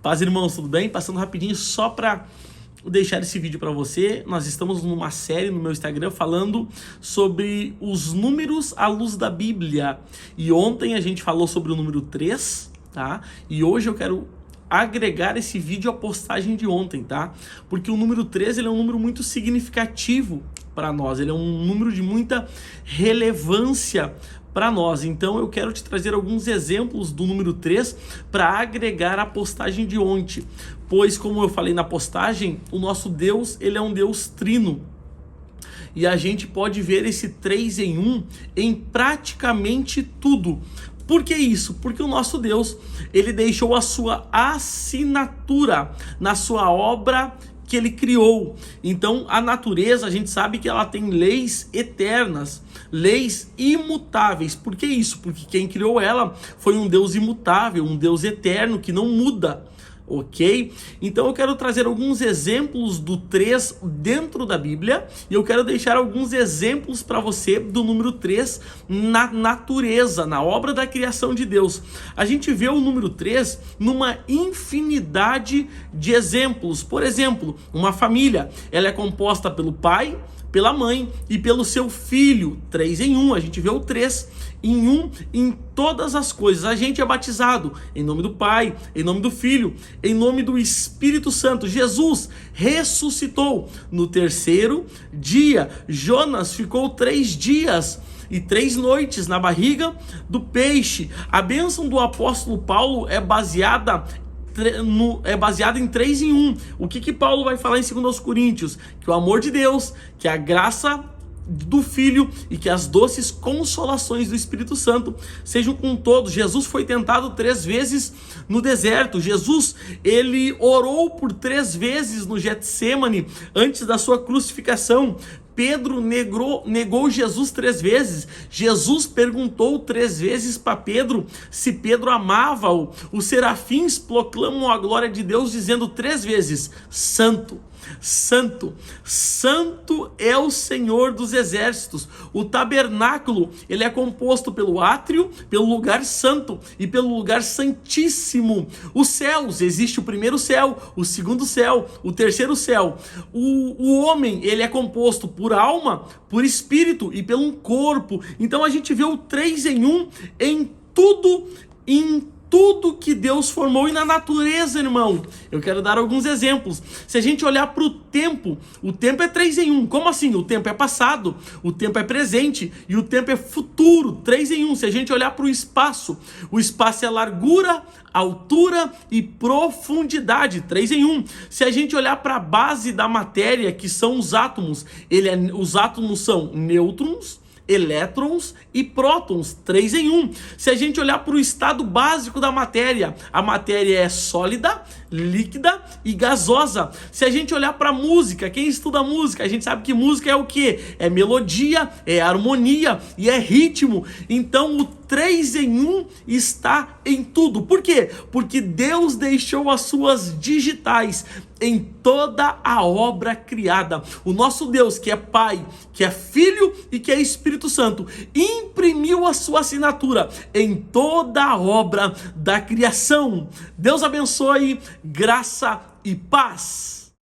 Paz, irmãos, tudo bem? Passando rapidinho só para deixar esse vídeo para você. Nós estamos numa série no meu Instagram falando sobre os números à luz da Bíblia. E ontem a gente falou sobre o número 3, tá? E hoje eu quero agregar esse vídeo à postagem de ontem, tá? Porque o número 3 ele é um número muito significativo para nós. Ele é um número de muita relevância para nós. Então eu quero te trazer alguns exemplos do número 3 para agregar a postagem de ontem. Pois, como eu falei na postagem, o nosso Deus, ele é um Deus trino. E a gente pode ver esse 3 em 1 em praticamente tudo. Por que isso? Porque o nosso Deus, ele deixou a sua assinatura na sua obra que ele criou. Então a natureza, a gente sabe que ela tem leis eternas, leis imutáveis. Por que isso? Porque quem criou ela foi um Deus imutável, um Deus eterno que não muda. Ok? Então eu quero trazer alguns exemplos do 3 dentro da Bíblia e eu quero deixar alguns exemplos para você do número 3 na natureza, na obra da criação de Deus. A gente vê o número 3 numa infinidade de exemplos. Por exemplo, uma família, ela é composta pelo pai, pela mãe e pelo seu filho. 3 em 1, a gente vê o 3 em 1 em todas as coisas. A gente é batizado em nome do Pai, em nome do Filho, em nome do Espírito Santo. Jesus ressuscitou no 3º dia. Jonas ficou 3 dias e 3 noites na barriga do peixe. A bênção do apóstolo Paulo é baseada em 3 em 1. O que Paulo vai falar em 2 Coríntios? Que o amor de Deus, que a graça do Filho e que as doces consolações do Espírito Santo sejam com todos. Jesus foi tentado 3 vezes no deserto. Jesus, ele orou por 3 vezes no Getsêmani antes da sua crucificação. Pedro negou Jesus 3 vezes. Jesus perguntou 3 vezes para Pedro se Pedro amava-o. Os serafins proclamam a glória de Deus dizendo 3 vezes: Santo, Santo, Santo é o Senhor dos exércitos. O tabernáculo, ele é composto pelo átrio, pelo lugar santo e pelo lugar santíssimo. Os céus, existe o primeiro céu, o segundo céu, o terceiro céu. O homem, ele é composto por alma, por espírito e pelo corpo. Então a gente vê o 3 em 1 em tudo que Deus formou e na natureza, irmão. Eu quero dar alguns exemplos. Se a gente olhar para o tempo é 3 em 1. Como assim? O tempo é passado, o tempo é presente e o tempo é futuro. 3 em 1. Se a gente olhar para o espaço é largura, altura e profundidade. 3 em 1. Se a gente olhar para a base da matéria, que são os átomos, os átomos são nêutrons, elétrons e prótons. 3 em 1. Se a gente olhar para o estado básico da matéria, a matéria é sólida, líquida e gasosa. Se a gente olhar para a música, quem estuda música, a gente sabe que música é o quê? É melodia, é harmonia e é ritmo. Então o 3 em 1 está em tudo. Por quê? Porque Deus deixou as suas digitais em toda a obra criada. O nosso Deus, que é Pai, que é Filho e que é Espírito Santo, imprimiu a sua assinatura em toda a obra da criação. Deus abençoe, graça e paz.